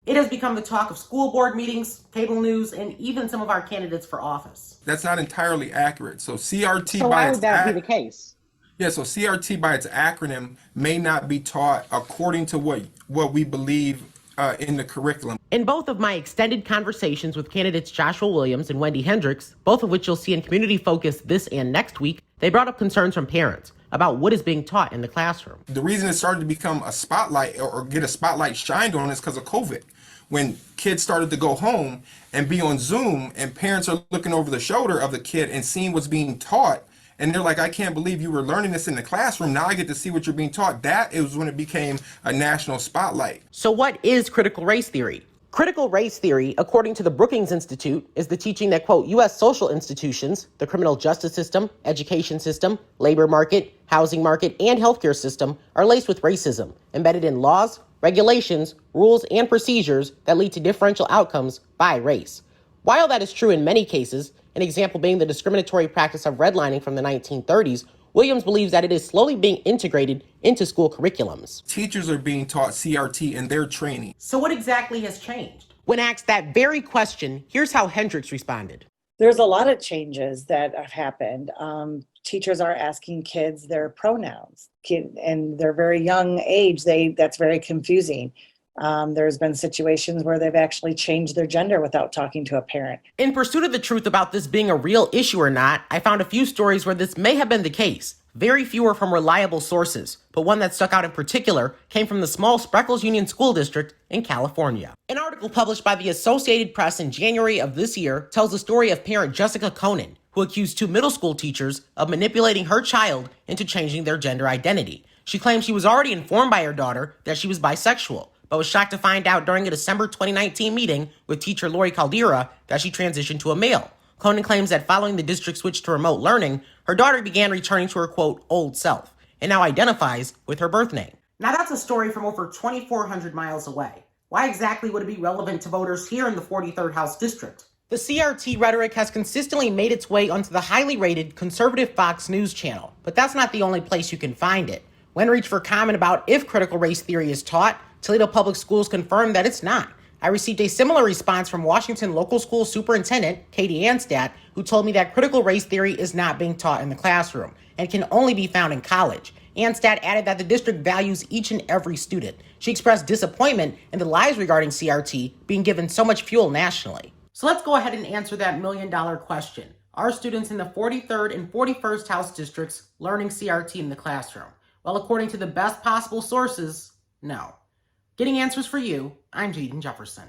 It has become the talk of school board meetings, cable news, and even some of our candidates for office. That's not entirely accurate. So CRT So by why its would that be the case? yeah, so CRT by its acronym may not be taught according to what we believe in the curriculum. In both of my extended conversations with candidates Joshua Williams and Wendy Hendricks, both of which you'll see in Community Focus this and next week, they brought up concerns from parents about what is being taught in the classroom. The reason it started to become a spotlight or get a spotlight shined on is because of COVID. When kids started to go home and be on Zoom and parents are looking over the shoulder of the kid and seeing what's being taught, and they're like, I can't believe you were learning this in the classroom. Now I get to see what you're being taught. That is when it became a national spotlight. So what is critical race theory? Critical race theory, according to the Brookings Institute, is the teaching that, quote, U.S. social institutions, the criminal justice system, education system, labor market, housing market, and healthcare system are laced with racism, embedded in laws, regulations, rules, and procedures that lead to differential outcomes by race. While that is true in many cases, an example being the discriminatory practice of redlining from the 1930s, Williams believes that it is slowly being integrated into school curriculums. Teachers are being taught CRT in their training. So what exactly has changed? When asked that very question, here's how Hendricks responded. There's a lot of changes that have happened. Teachers are asking kids their pronouns, and they're very young age. That's very confusing. There's been situations where they've actually changed their gender without talking to a parent. In pursuit of the truth about this being a real issue or not, I found a few stories where this may have been the case. Very few are from reliable sources, but one that stuck out in particular came from the small Spreckles Union School District in California. An article published by the Associated Press in January of this year tells the story of parent Jessica Conan, who accused 2 middle school teachers of manipulating her child into changing their gender identity. She claimed she was already informed by her daughter that she was bisexual, but was shocked to find out during a December 2019 meeting with teacher Lori Caldera that she transitioned to a male. Conan claims that following the district switch to remote learning, her daughter began returning to her, quote, old self, and now identifies with her birth name. Now that's a story from over 2,400 miles away. Why exactly would it be relevant to voters here in the 43rd House District? The CRT rhetoric has consistently made its way onto the highly rated conservative Fox News channel, but that's not the only place you can find it. When reached for comment about if critical race theory is taught, Toledo Public Schools confirmed that it's not. I received a similar response from Washington Local School Superintendent Katie Anstadt, who told me that critical race theory is not being taught in the classroom and can only be found in college. Anstadt added that the district values each and every student. She expressed disappointment in the lies regarding CRT being given so much fuel nationally. So let's go ahead and answer that million-dollar question. Are students in the 43rd and 41st House districts learning CRT in the classroom? Well, according to the best possible sources, no. Getting answers for you, I'm Jaden Jefferson.